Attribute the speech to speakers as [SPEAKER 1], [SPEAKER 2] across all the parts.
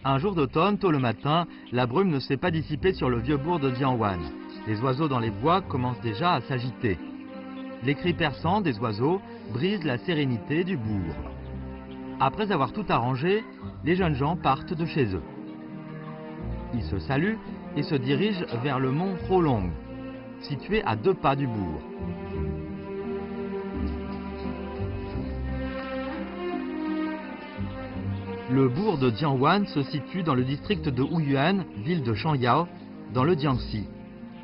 [SPEAKER 1] Un jour d'automne, tôt le matin, la brume ne s'est pas dissipée sur le vieux bourg de Dianwan. Les oiseaux dans les bois commencent déjà à s'agiter. Les cris perçants des oiseaux brisent la sérénité du bourg. Après avoir tout arrangé, les jeunes gens partent de chez eux. Ils se saluent et se dirigent vers le mont Rolong, situé à 2 pas du bourg. Le bourg de Dianwan se situe dans le district de Ouyuan, ville de Shangyao, dans le Jiangxi,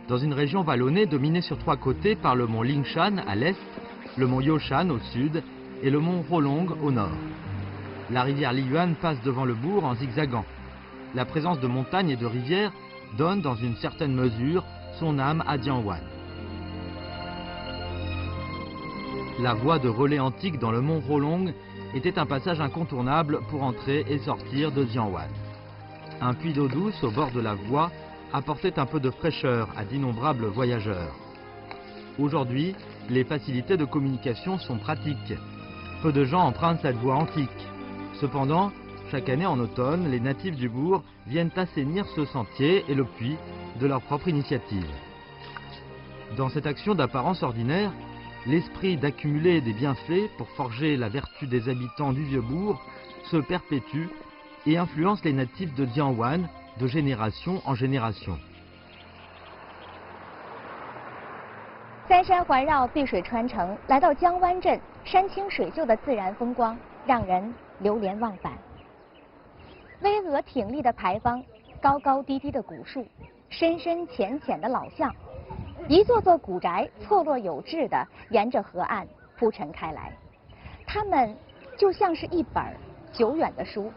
[SPEAKER 1] dans une région vallonnée dominée sur 3 côtés par le mont Lingshan à l'est, le mont Yoshan au sud et le mont Rolong au nord. La rivière Liyuan passe devant le bourg en zigzagant. La présence de montagnes et de rivières donne dans une certaine mesure son âme à Dianwan. La voie de relais antique dans le mont Rolong était un passage incontournable pour entrer et sortir de Dianwan. Un puits d'eau douce au bord de la voie apportait un peu de fraîcheur à d'innombrables voyageurs. Aujourd'hui, les facilités de communication sont pratiques. Peu de gens empruntent cette voie antique. Cependant, chaque année en automne, les natifs du bourg viennent assainir ce sentier et le puits de leur propre initiative. Dans cette action d'apparence ordinaire, l'esprit d'accumuler des bienfaits pour forger la vertu des habitants du vieux bourg se perpétue et influence les natifs de Dianwan de génération en génération.
[SPEAKER 2] 三山环绕，碧水穿城，来到江湾镇，山清水秀的自然风光让人流连忘返。巍峨挺立的牌坊，高高低低的古树，深深浅浅的老巷，一座座古宅错落有致地沿着河岸铺陈开来。它们就像是一本久远的书，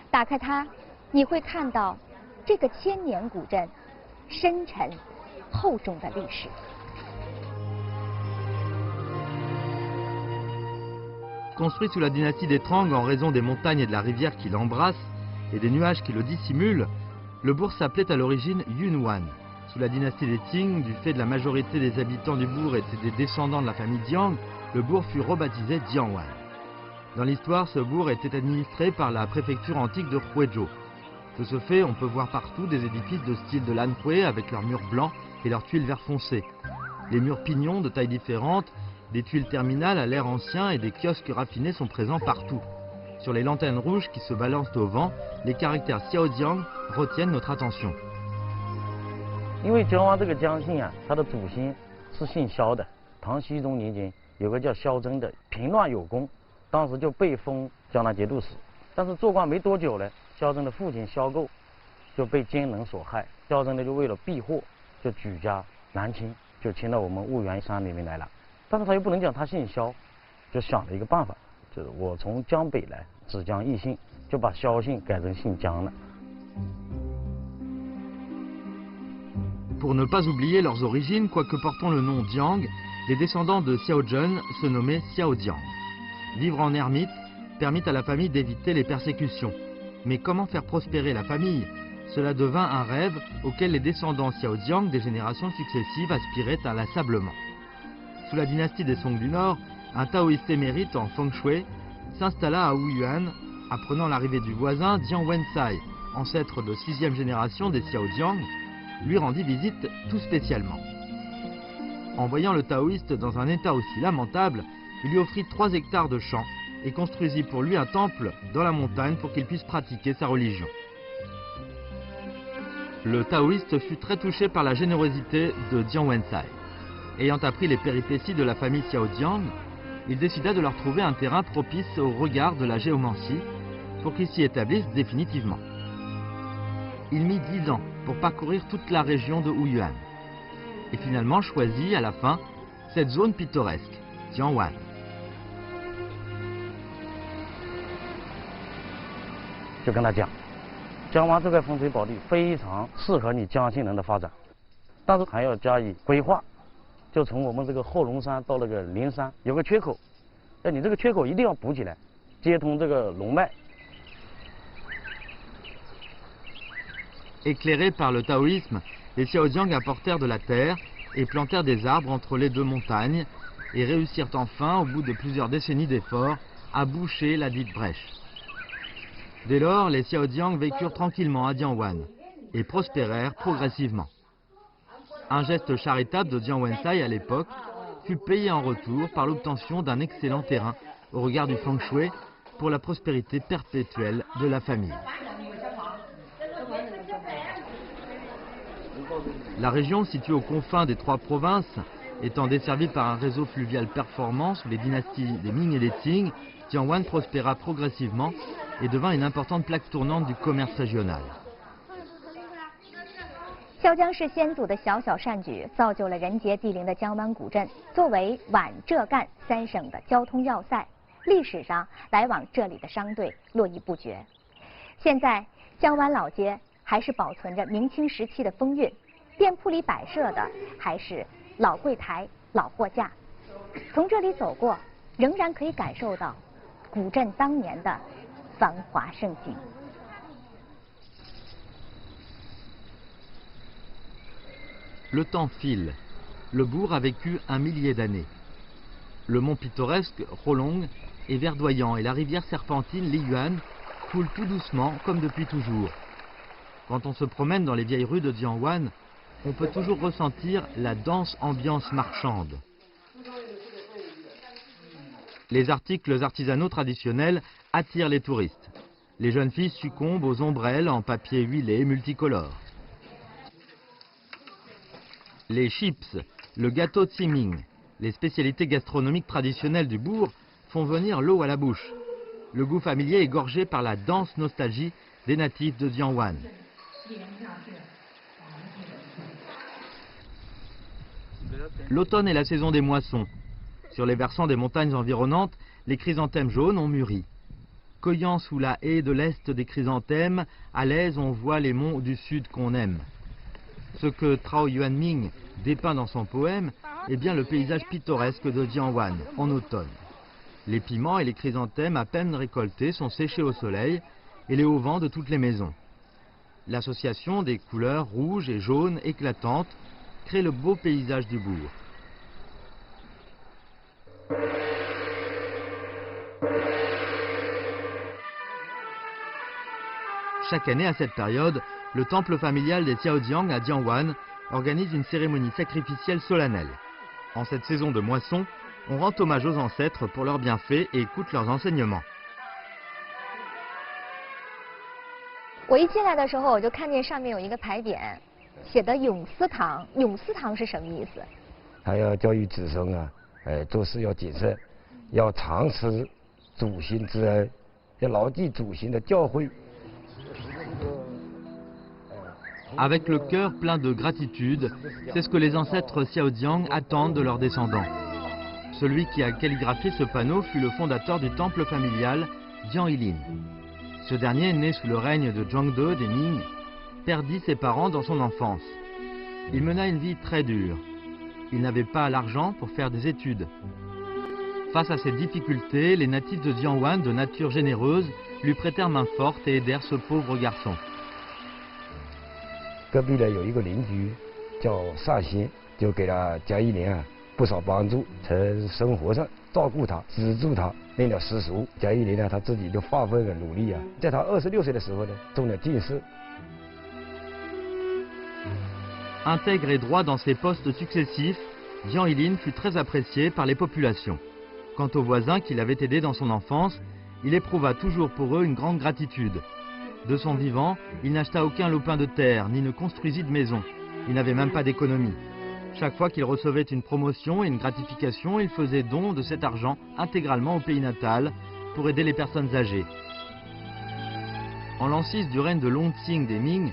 [SPEAKER 2] 打开它，你会看到这个千年古镇深沉厚重的历史。
[SPEAKER 1] Construit sous la dynastie des Trang en raison des montagnes et de la rivière qui l'embrasse et des nuages qui le dissimulent, le bourg s'appelait à l'origine Yunwan. Sous la dynastie des Qing, du fait de la majorité des habitants du bourg étaient des descendants de la famille Jiang, le bourg fut rebaptisé Dianwan. Dans l'histoire, ce bourg était administré par la préfecture antique de Huizhou. De ce fait, on peut voir partout des édifices de style de l'Anhui avec leurs murs blancs et leurs tuiles vert foncé. Les murs pignons de tailles différentes, des tuiles terminales à l'air ancien et des kiosques raffinés sont présents partout. Sur les lanternes rouges qui se balancent au vent, les caractères Xiaojiang retiennent notre attention.
[SPEAKER 3] 因为江湾这个江姓啊，它的祖先是姓萧的。唐僖宗年间，有个叫萧真的平乱有功，当时就被封江南节度使。但是做官没多久呢，萧真的父亲萧构就被奸人所害。萧真呢就为了避祸，就举家南迁，就迁到我们婺源山里面来了。 但是他又不能讲他姓萧，就想了一个办法，就是我从江北来，只江异姓，就把萧姓改成姓江了。
[SPEAKER 1] Pour ne pas oublier leurs origines, quoique portant le nom Jiang, les descendants de Xiao Zhen se nommaient Xiaojiang. Vivre en ermite permit à la famille d'éviter les persécutions. Mais comment faire prospérer la famille? Cela devint un rêve auquel les descendants Xiaojiang des générations successives aspiraient inlassablement. Sous la dynastie des Song du Nord, un taoïste émérite en feng shui s'installa à Ouyuan, apprenant l'arrivée du voisin Jiang Wensai, ancêtre de 6e génération des Xiaojiang, lui rendit visite tout spécialement. En voyant le taoïste dans un état aussi lamentable, il lui offrit 3 hectares de champs et construisit pour lui un temple dans la montagne pour qu'il puisse pratiquer sa religion. Le taoïste fut très touché par la générosité de Jiang Wensai. Ayant appris les péripéties de la famille Xiaojiang, il décida de leur trouver un terrain propice au regard de la géomancie pour qu'ils s'y établissent définitivement. Il mit 10 ans pour parcourir toute la région de Ouyuan et finalement choisit à la fin cette zone pittoresque, Dianwan.
[SPEAKER 3] 就跟他讲，江湾这块风水宝地非常适合你江姓人的发展，但是还要加以规划。 就从我们这个后龙山到那个灵山有个缺口，哎，你这个缺口一定要补起来，接通这个龙脉。
[SPEAKER 1] Éclairés par le taoïsme, les Xiaojiang apportèrent de la terre et plantèrent des arbres entre les 2 montagnes et réussirent enfin, au bout de plusieurs décennies d'efforts, à boucher la dite brèche. Dès lors, les Xiaodiang vécurent tranquillement à Dianwan et prospérèrent progressivement. Un geste charitable de Jiang Wensai à l'époque fut payé en retour par l'obtention d'un excellent terrain au regard du feng shui pour la prospérité perpétuelle de la famille. La région, située aux confins des 3 provinces, étant desservie par un réseau fluvial performant sous les dynasties des Ming et des Qing, Dianwan prospéra progressivement et devint une importante plaque tournante du commerce régional.
[SPEAKER 2] 萧江氏先祖的小小善举，造就了人杰地灵的江湾古镇，作为皖浙赣3省的交通要塞，历史上来往这里的商队络绎不绝。现在江湾老街还是保存着明清时期的风韵，店铺里摆设的还是老柜台、老货架。从这里走过，仍然可以感受到古镇当年的繁华盛景。
[SPEAKER 1] Le temps file. Le bourg a vécu 1 millier d'années. Le mont pittoresque Rolong est verdoyant et la rivière serpentine Liyuan coule tout doucement comme depuis toujours. Quand on se promène dans les vieilles rues de Dianwan, on peut toujours ressentir la dense ambiance marchande. Les articles artisanaux traditionnels attirent les touristes. Les jeunes filles succombent aux ombrelles en papier huilé multicolore. Les chips, le gâteau Tsiming, les spécialités gastronomiques traditionnelles du bourg font venir l'eau à la bouche. Le goût familier est gorgé par la dense nostalgie des natifs de Dianwan. L'automne est la saison des moissons. Sur les versants des montagnes environnantes, les chrysanthèmes jaunes ont mûri. Cueillant sous la haie de l'est des chrysanthèmes, à l'aise on voit les monts du sud qu'on aime. Ce que Trao Yuanming dépeint dans son poème est bien le paysage pittoresque de Dianwan en automne. Les piments et les chrysanthèmes à peine récoltés sont séchés au soleil et les hauts vents de toutes les maisons. L'association des couleurs rouges et jaunes éclatantes crée le beau paysage du bourg. Chaque année à cette période, le temple familial des Xiaodiang à Dianwan organise une cérémonie sacrificielle solennelle. En cette saison de moisson, on rend hommage aux ancêtres pour leurs bienfaits et écoute leurs enseignements.
[SPEAKER 2] 我一进来的时候，我就看见上面有一个牌匾，写的永思堂。永思堂是什么意思？
[SPEAKER 4] 还要教育子孙啊，做事要谨慎，要常持祖先之恩，要牢记祖先的教诲。
[SPEAKER 1] Avec le cœur plein de gratitude, c'est ce que les ancêtres Xiaodiang attendent de leurs descendants. Celui qui a calligraphié ce panneau fut le fondateur du temple familial, Jiang Yilin. Ce dernier, né sous le règne de Zhongde des Ming, perdit ses parents dans son enfance. Il mena une vie très dure. Il n'avait pas l'argent pour faire des études. Face à ces difficultés, les natifs de Dianwan, de nature généreuse, lui prêtèrent main forte et aidèrent ce pauvre garçon.
[SPEAKER 4] 隔壁呢有一个邻居叫善心，就给了江一林啊不少帮助，从生活上照顾他、资助他，念了诗书。江一林呢他自己就发奋的努力啊，在他26岁的时候呢中了进士。
[SPEAKER 1] Intègre et droit dans ses postes successifs, Jiang Yilin fut très apprécié par les populations. Quant aux voisins qui l'avaient aidé dans son enfance, il éprouva toujours pour eux une grande gratitude. De son vivant, il n'acheta aucun lopin de terre, ni ne construisit de maison. Il n'avait même pas d'économie. Chaque fois qu'il recevait une promotion et une gratification, il faisait don de cet argent intégralement au pays natal pour aider les personnes âgées. En l'an 6 du règne de Longqing des Ming,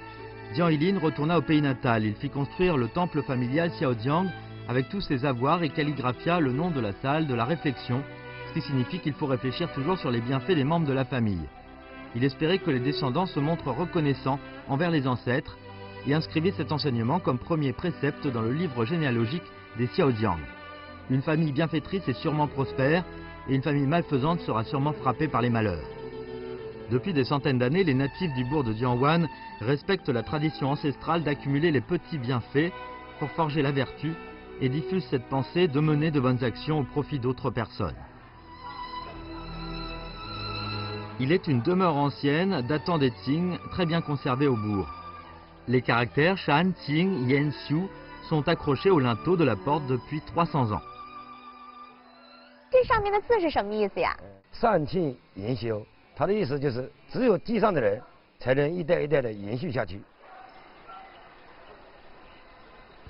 [SPEAKER 1] Jiang Yilin retourna au pays natal. Il fit construire le temple familial Xiaodiang avec tous ses avoirs et calligraphia le nom de la salle de la réflexion, ce qui signifie qu'il faut réfléchir toujours sur les bienfaits des membres de la famille. Il espérait que les descendants se montrent reconnaissants envers les ancêtres et inscrivit cet enseignement comme premier précepte dans le livre généalogique des Xiaodiang. Une famille bienfaitrice est sûrement prospère et une famille malfaisante sera sûrement frappée par les malheurs. Depuis des centaines d'années, les natifs du bourg de Dianwan respectent la tradition ancestrale d'accumuler les petits bienfaits pour forger la vertu et diffusent cette pensée de mener de bonnes actions au profit d'autres personnes. Il est une demeure ancienne datant des Qing, très bien conservée au bourg. Les caractères Shan, Qing, Yan, Xiu sont accrochés au linteau de la porte depuis 300 ans.
[SPEAKER 2] 这上面的字是什么意思呀？
[SPEAKER 4] 善庆延修，它的意思就是只有地上的人才能一代一代的延续下去。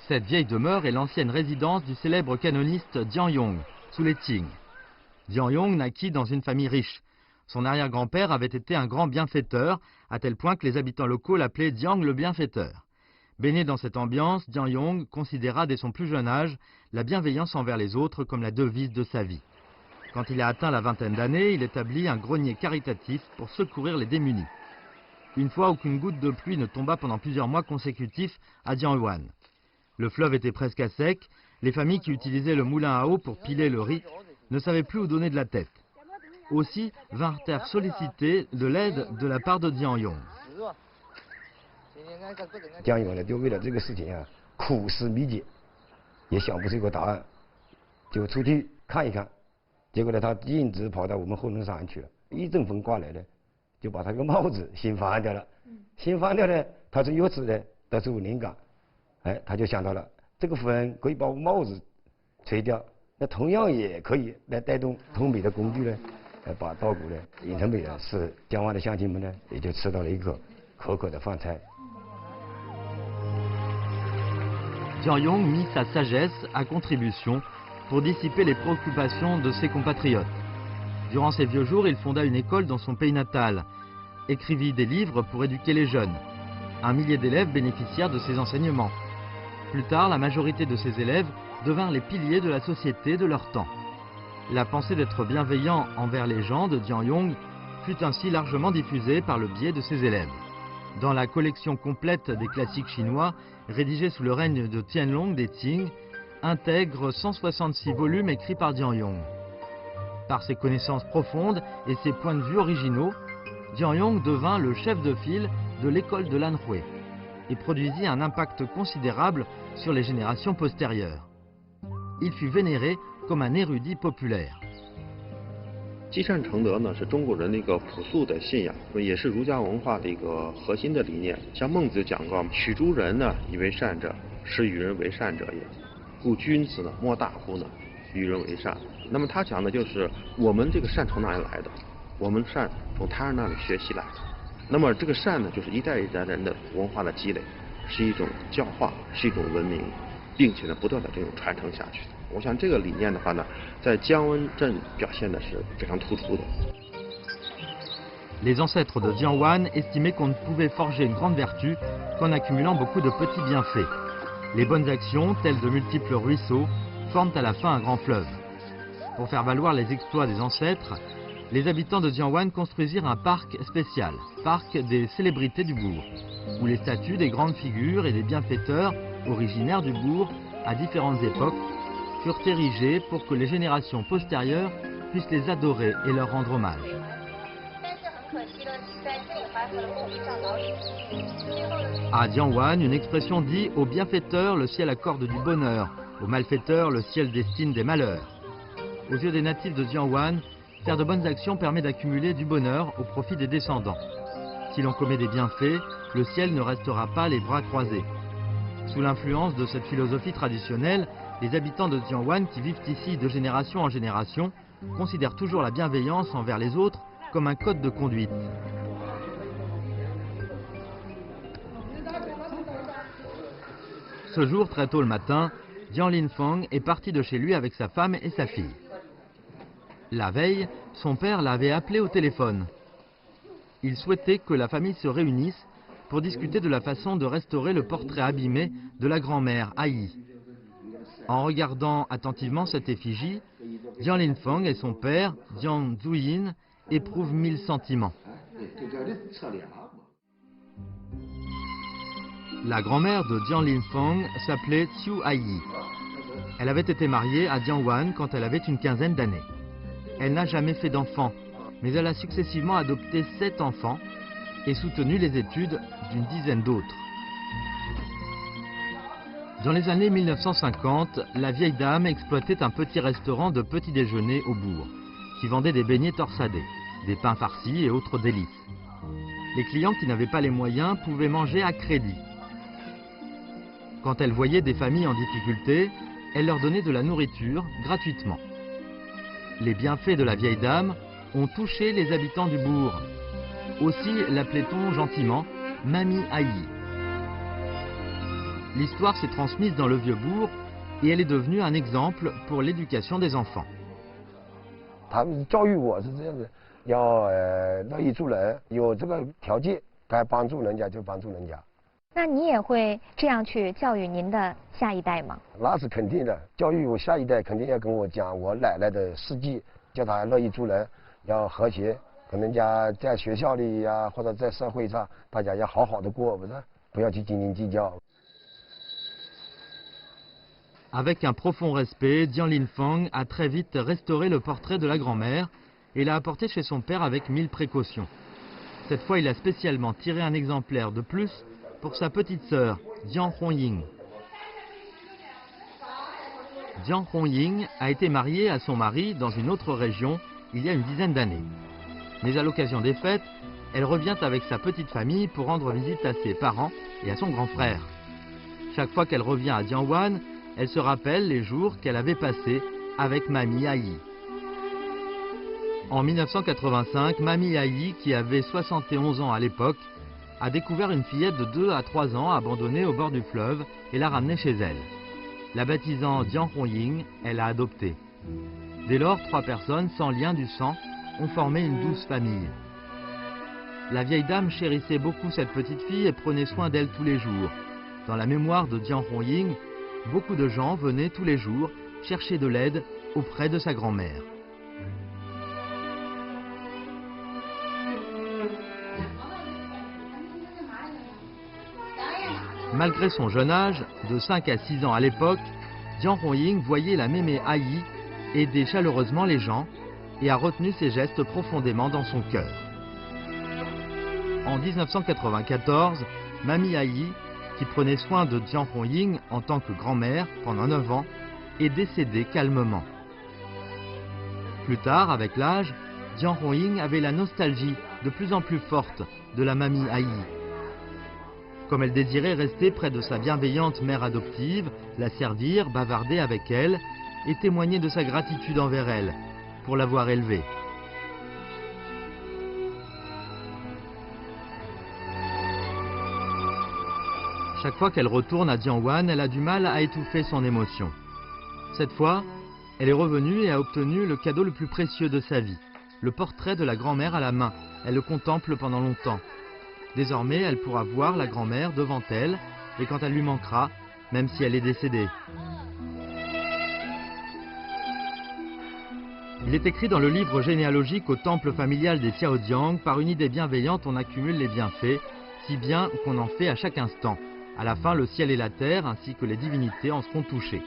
[SPEAKER 1] Cette vieille demeure est l'ancienne résidence du célèbre canoniste Dian Yong, sous les Qing. Dian Yong naquit dans une famille riche. Son arrière-grand-père avait été un grand bienfaiteur, à tel point que les habitants locaux l'appelaient Diang le bienfaiteur. Baigné dans cette ambiance, Dian Yong considéra dès son plus jeune âge la bienveillance envers les autres comme la devise de sa vie. Quand il a atteint la vingtaine d'années, il établit un grenier caritatif pour secourir les démunis. Une fois, aucune goutte de pluie ne tomba pendant plusieurs mois consécutifs à Dianyuan. Le fleuve était presque à sec, les familles qui utilisaient le moulin à eau pour piler le riz ne savaient plus où donner de la tête. Aussi vinrent-elles solliciter de l'aide de la part de Dian Yong.
[SPEAKER 4] 江永呢，就为了这个事情啊，苦思密解，也想不出一个答案，就出去看一看。结果呢，他径直跑到我们后龙山去了。一阵风刮来呢，就把他个帽子掀翻掉了。掀翻掉呢，他是由此呢得出灵感，哎，他就想到了这个风可以把我帽子吹掉，那同样也可以来带动通美的工具呢，把稻谷呢引成美了，使江湾的乡亲们呢也就吃到了一口可口的饭菜。
[SPEAKER 1] Dian Yong mit sa sagesse à contribution pour dissiper les préoccupations de ses compatriotes. Durant ses vieux jours, il fonda une école dans son pays natal, écrivit des livres pour éduquer les jeunes. Un millier d'élèves bénéficièrent de ses enseignements. Plus tard, la majorité de ces élèves devinrent les piliers de la société de leur temps. La pensée d'être bienveillant envers les gens de Dian Yong fut ainsi largement diffusée par le biais de ses élèves. Dans la collection complète des classiques chinois, rédigée sous le règne de Tianlong des Qing, intègre 166 volumes écrits par Dian Yong. Par ses connaissances profondes et ses points de vue originaux, Dian Yong devint le chef de file de l'école de l'Anhui et produisit un impact considérable sur les générations postérieures. Il fut vénéré comme un érudit populaire.
[SPEAKER 5] 积善成德呢，是中国人的一个朴素的信仰，也是儒家文化的一个核心的理念。像孟子就讲过：“取诸人呢，以为善者，是与人为善者也。故君子呢，莫大乎呢，与人为善。”那么他讲的就是我们这个善从哪里来的？我们善从他人那里学习来的。那么这个善呢，就是一代一代人的文化的积累，是一种教化，是一种文明，并且呢，不断的这种传承下去。 我想这个理念的话呢，在江温镇表现的是非常突出的。
[SPEAKER 1] Les ancêtres de Dianyuan estimaient qu'on ne pouvait forger une grande vertu qu'en accumulant beaucoup de petits bienfaits. Les bonnes actions, telles de multiples ruisseaux, forment à la fin un grand fleuve. Pour faire valoir les exploits des ancêtres, les habitants de Dianyuan construisirent un parc spécial, parc des célébrités du bourg, où les statues des grandes figures et des bienfaiteurs originaires du bourg à différentes époques furent érigés pour que les générations postérieures puissent les adorer et leur rendre hommage. À Dianyuan, une expression dit « Aux bienfaiteurs, le ciel accorde du bonheur, aux malfaiteurs, le ciel destine des malheurs ». Aux yeux des natifs de Dianyuan, faire de bonnes actions permet d'accumuler du bonheur au profit des descendants. Si l'on commet des bienfaits, le ciel ne restera pas les bras croisés. Sous l'influence de cette philosophie traditionnelle, les habitants de Dianyuan qui vivent ici de génération en génération considèrent toujours la bienveillance envers les autres comme un code de conduite. Ce jour, très tôt le matin, Dian Linfeng est parti de chez lui avec sa femme et sa fille. La veille, son père l'avait appelé au téléphone. Il souhaitait que la famille se réunisse pour discuter de la façon de restaurer le portrait abîmé de la grand-mère Ai. En regardant attentivement cette effigie, Dian Linfeng et son père, Dian Zuyin, éprouvent 1000 sentiments. La grand-mère de Dian Linfeng s'appelait Xiu Ai. Elle avait été mariée à Dianyuan quand elle avait une quinzaine d'années. Elle n'a jamais fait d'enfants, mais elle a successivement adopté 7 enfants et soutenu les études d'une dizaine d'autres. Dans les années 1950, la vieille dame exploitait un petit restaurant de petit déjeuner au bourg, qui vendait des beignets torsadés. des pains farcis et autres délices. Les clients qui n'avaient pas les moyens pouvaient manger à crédit. Quand elle voyait des familles en difficulté, elle leur donnait de la nourriture gratuitement. Les bienfaits de la vieille dame ont touché les habitants du bourg. Aussi l'appelait-on gentiment Mamie Aïe. L'histoire s'est transmise dans le vieux bourg et elle est devenue un exemple pour l'éducation des enfants.
[SPEAKER 4] 他们教育我是这样子，要乐于助人，有这个条件该帮助人家就帮助人家。
[SPEAKER 2] 那你也会这样去教育您的下一代吗？
[SPEAKER 4] 那是肯定的，教育我下一代肯定要跟我讲我奶奶的事迹，叫他乐于助人，要和谐，跟人家在学校里呀，或者在社会上，大家要好好的过，不是？不要去斤斤计较。
[SPEAKER 1] Avec un profond respect, Dian Linfang a très vite restauré le portrait de la grand-mère et l'a apporté chez son père avec 1000 précautions. Cette fois, il a spécialement tiré un exemplaire de plus pour sa petite sœur, Dian Hongying. Dian Hongying a été mariée à son mari dans une autre région il y a une dizaine d'années. Mais à l'occasion des fêtes, elle revient avec sa petite famille pour rendre visite à ses parents et à son grand frère. Chaque fois qu'elle revient à Dianwan, elle se rappelle les jours qu'elle avait passés avec Mamie Aïe. En 1985, Mamie Aïe, qui avait 71 ans à l'époque, a découvert une fillette de 2 à 3 ans abandonnée au bord du fleuve et l'a ramenée chez elle. La baptisant Dian Hongying, elle l'a adoptée. Dès lors, 3 personnes sans lien du sang ont formé une douce famille. La vieille dame chérissait beaucoup cette petite fille et prenait soin d'elle tous les jours. Dans la mémoire de Dian Hongying, beaucoup de gens venaient tous les jours chercher de l'aide auprès de sa grand-mère. Malgré son jeune âge, de 5 à 6 ans à l'époque, Dian Hongying voyait la mémé Aïe aider chaleureusement les gens et a retenu ses gestes profondément dans son cœur. En 1994, Mamie Aïe, qui prenait soin de Dian Hongying en tant que grand-mère pendant 9 ans, est décédée calmement. Plus tard, avec l'âge, Dian Hongying avait la nostalgie de plus en plus forte de la Mamie Aïe. Comme elle désirait rester près de sa bienveillante mère adoptive, la servir, bavarder avec elle et témoigner de sa gratitude envers elle pour l'avoir élevée. Chaque fois qu'elle retourne à Dianwan, elle a du mal à étouffer son émotion. Cette fois, elle est revenue et a obtenu le cadeau le plus précieux de sa vie, le portrait de la grand-mère à la main. Elle le contemple pendant longtemps. Désormais, elle pourra voir la grand-mère devant elle et quand elle lui manquera, même si elle est décédée. Il est écrit dans le livre généalogique au temple familial des Xiaodiang, par une idée bienveillante, on accumule les bienfaits, si bien qu'on en fait à chaque instant. À la fin, le ciel et la terre, ainsi que les divinités, en seront touchés.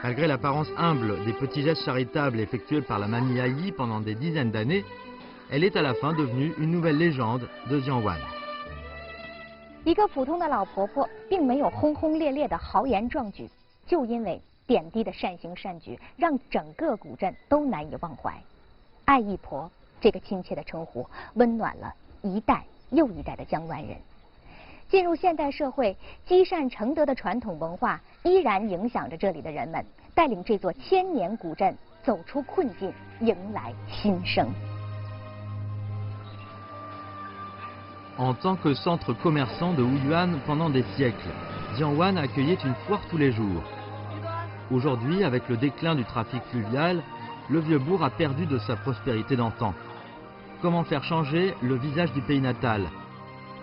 [SPEAKER 1] Malgré l'apparence humble des petits gestes charitables effectués par la Mamie Aïe pendant des dizaines d'années, elle est à la fin devenue une nouvelle légende de Dianwan.
[SPEAKER 2] 一个普通的老婆婆，并没有轰轰烈烈的豪言壮举，就因为点滴的善行善举，让整个古镇都难以忘怀。爱义婆这个亲切的称呼，温暖了一代又一代的江湾人。进入现代社会，积善成德的传统文化依然影响着这里的人们，带领这座千年古镇走出困境，迎来新生。
[SPEAKER 1] En tant que centre commerçant de Wuyuan pendant des siècles, Dianwan accueillait une foire tous les jours. Aujourd'hui, avec le déclin du trafic fluvial, le vieux bourg a perdu de sa prospérité d'antan. Comment faire changer le visage du pays natal?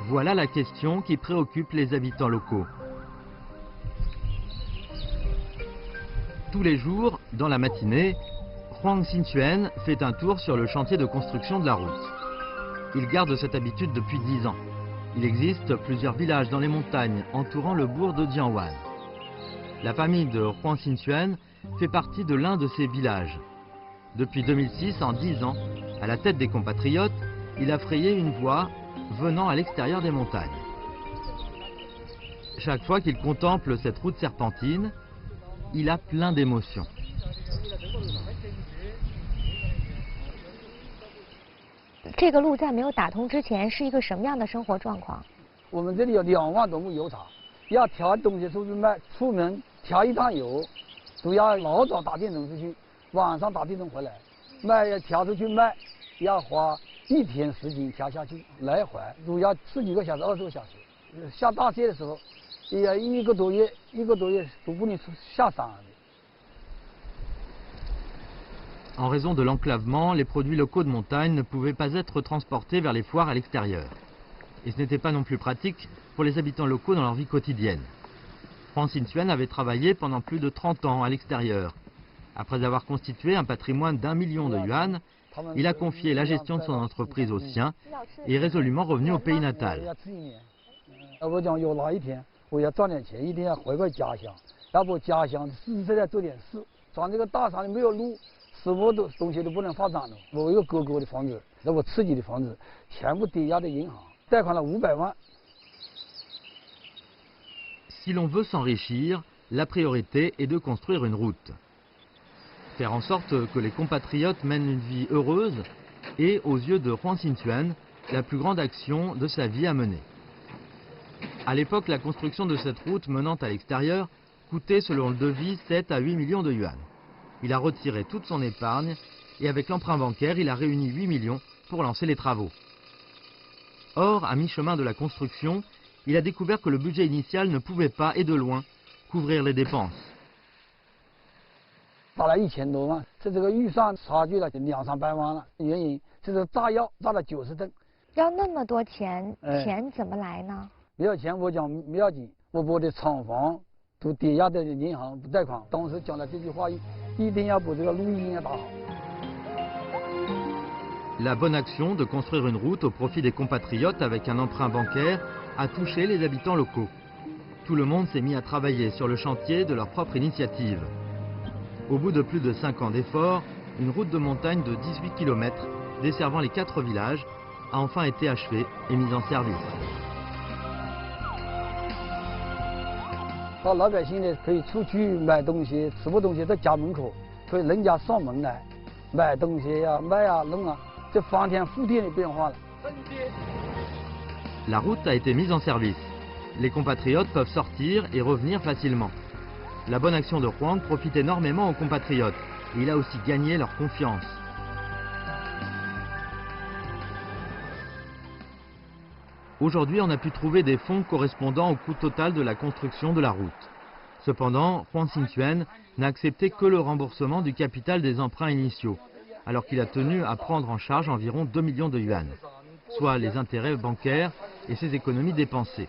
[SPEAKER 1] Voilà la question qui préoccupe les habitants locaux. Tous les jours, dans la matinée, Huang Xinchuan fait un tour sur le chantier de construction de la route. Il garde cette habitude depuis 10 ans. Il existe plusieurs villages dans les montagnes entourant le bourg de Dianwan. La famille de Huang Xinchuan fait partie de l'un de ces villages. Depuis 2006, en 10 ans, à la tête des compatriotes, il a frayé une voie venant à l'extérieur des montagnes. Chaque fois qu'il contemple cette route serpentine, il a plein d'émotions.
[SPEAKER 2] 这个路在没有打通之前是一个什么样的生活状况？
[SPEAKER 6] 我们这里有2万多亩油厂，要挑东西出去卖，出门挑一趟油，都要老早打电筒出去，晚上打电筒回来，卖要挑出去卖，要花1天时间挑下去，来回都要10几个小时、20个小时。下大雪的时候，也要1个多月都不能下山的。
[SPEAKER 1] En raison de l'enclavement, les produits locaux de montagne ne pouvaient pas être transportés vers les foires à l'extérieur. Et ce n'était pas non plus pratique pour les habitants locaux dans leur vie quotidienne. Juan Xinchuan avait travaillé pendant plus de 30 ans à l'extérieur. Après avoir constitué un patrimoine d'1 million de yuan, il a confié la gestion de son entreprise aux siens et est résolument revenu au pays natal.
[SPEAKER 6] 我讲有哪一天我要赚点钱，一定要回到家乡，要不家乡实在做点事。咱这个大山里没有路，什么东西都不能发展了。我有哥哥的房子，那我自己的房子全部抵押的银行，贷款了500万。
[SPEAKER 1] Si l'on veut s'enrichir, la priorité est de construire une route. Faire en sorte que les compatriotes mènent une vie heureuse est, aux yeux de Juan Xinchuan, la plus grande action de sa vie à mener. À l'époque, la construction de cette route menant à l'extérieur coûtait, selon le devis, 7 à 8 millions de yuan. Il a retiré toute son épargne et avec l'emprunt bancaire, il a réuni 8 millions pour lancer les travaux. Or, à mi-chemin de la construction, il a découvert que le budget initial ne pouvait pas, et de loin, couvrir les dépenses.
[SPEAKER 6] 打了1000多万，这个预算差距了200-300万了。原因就是炸药炸了90吨。
[SPEAKER 2] 要那么多钱，钱怎么来呢？
[SPEAKER 6] 没有钱，我讲没要紧，我的厂房都抵押的银行不贷款。当时讲了这句话，一定要把这个路一定要打好。
[SPEAKER 1] La bonne action de construire une route au profit des compatriotes avec un emprunt bancaire a touché les habitants locaux. Tout le monde s'est mis à travailler sur le chantier de leur propre initiative. Au bout de plus de 5 ans d'efforts, une route de montagne de 18 km desservant les 4 villages a enfin été achevée et mise en service.
[SPEAKER 6] 到老百姓呢可以出去买东西，什么东西在家门口，可以人家上门来买东西呀、卖啊、弄啊，这翻天覆地的变化了。
[SPEAKER 1] La route a été mise en service. Les compatriotes peuvent sortir et revenir facilement. La bonne action de Huang profite énormément aux compatriotes et il a aussi gagné leur confiance. Aujourd'hui, on a pu trouver des fonds correspondant au coût total de la construction de la route. Cependant, Juan Xinchuan n'a accepté que le remboursement du capital des emprunts initiaux, alors qu'il a tenu à prendre en charge environ 2 millions de yuan, soit les intérêts bancaires et ses économies dépensées.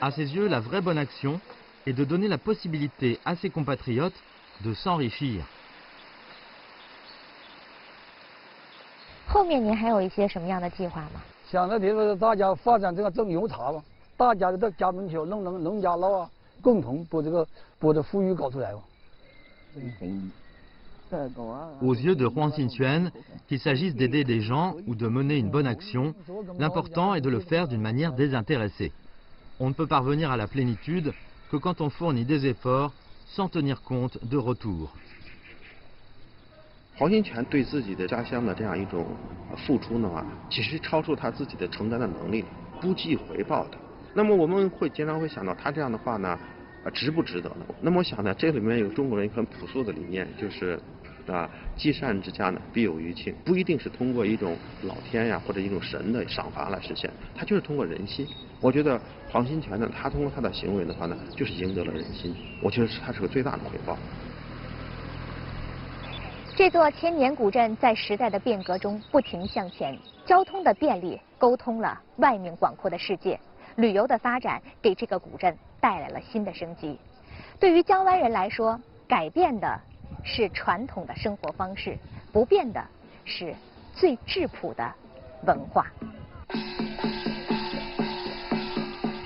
[SPEAKER 1] À ses yeux, la vraie bonne action est de donner la possibilité à ses compatriotes de s'enrichir.
[SPEAKER 2] 后面您还有一些什么样的计划吗？
[SPEAKER 6] 想着就是大家发展这个种油茶吧，大家都到家门口弄农家乐啊，共同把这富裕搞出来吧。
[SPEAKER 1] Aux yeux de Juan Xinchuan, qu'il s'agisse d'aider des gens ou de mener une bonne action, l'important est de le faire d'une manière désintéressée. On ne peut parvenir à la plénitude que quand on fournit des efforts sans tenir compte de retour.
[SPEAKER 5] 黄新全对自己的家乡的这样一种付出呢，其实超出他自己的承担的能力，不计回报的。那么我们经常会想到他这样的话呢，值不值得呢？那么我想呢，这里面有中国人很朴素的理念，就是积善之家呢必有余庆，不一定是通过一种老天呀或者一种神的赏罚来实现，他就是通过人心。我觉得黄新全呢，他通过他的行为的话呢，就是赢得了人心。我觉得他是个最大的回报。
[SPEAKER 2] 这座千年古镇在时代的变革中不停向前，交通的便利沟通了外面广阔的世界，旅游的发展给这个古镇带来了新的生机。对于江湾人来说，改变的是传统的生活方式，不变的是最质朴的文化。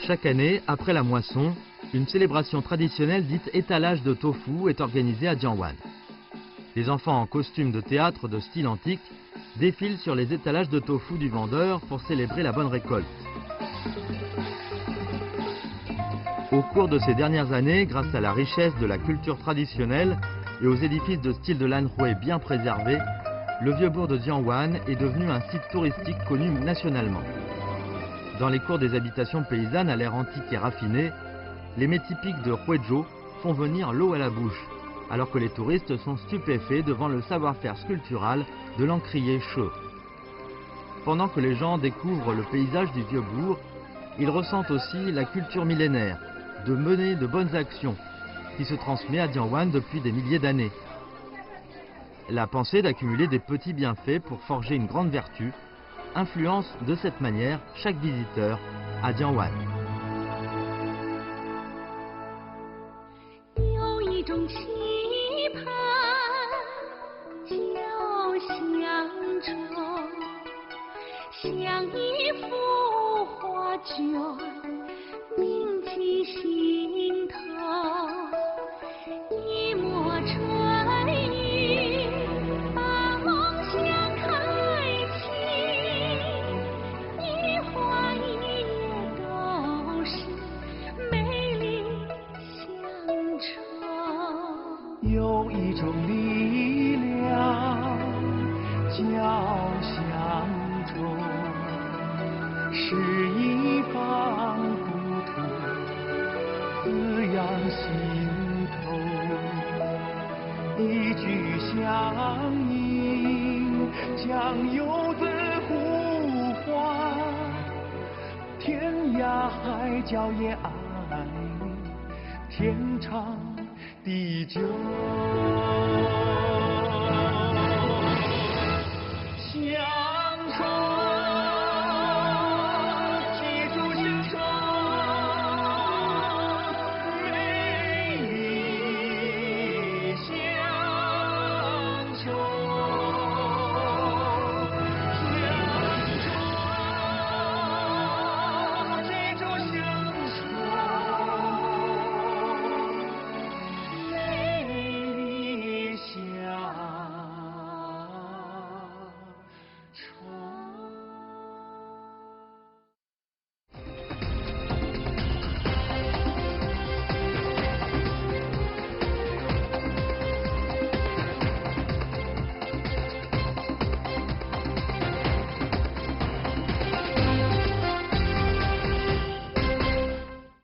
[SPEAKER 1] Chaque année, après la moisson, une célébration traditionnelle dite étalage de tofu est organisée à Jiangwan. Les enfants en costume de théâtre de style antique défilent sur les étalages de tofu du vendeur pour célébrer la bonne récolte. Au cours de ces dernières années, grâce à la richesse de la culture traditionnelle et aux édifices de style de l'Anhui bien préservés, le vieux bourg de Dianwan est devenu un site touristique connu nationalement. Dans les cours des habitations paysannes à l'air antique et raffiné, les mets typiques de Huizhou font venir l'eau à la bouche, alors que les touristes sont stupéfaits devant le savoir-faire sculptural de l'encrier She. Pendant que les gens découvrent le paysage du vieux bourg, ils ressentent aussi la culture millénaire de mener de bonnes actions qui se transmet à Dianwan depuis des milliers d'années. La pensée d'accumuler des petits bienfaits pour forger une grande vertu influence de cette manière chaque visiteur à Dianwan.
[SPEAKER 7] 有一种期盼交相中，像一幅画卷铭记心头，一抹春雨把梦想开启，一花一叶都是美丽乡愁。
[SPEAKER 8] 有一种力量叫乡中，是一方故土，滋养心头。一句乡音，将游子呼唤，天涯海角也爱你，天长地久。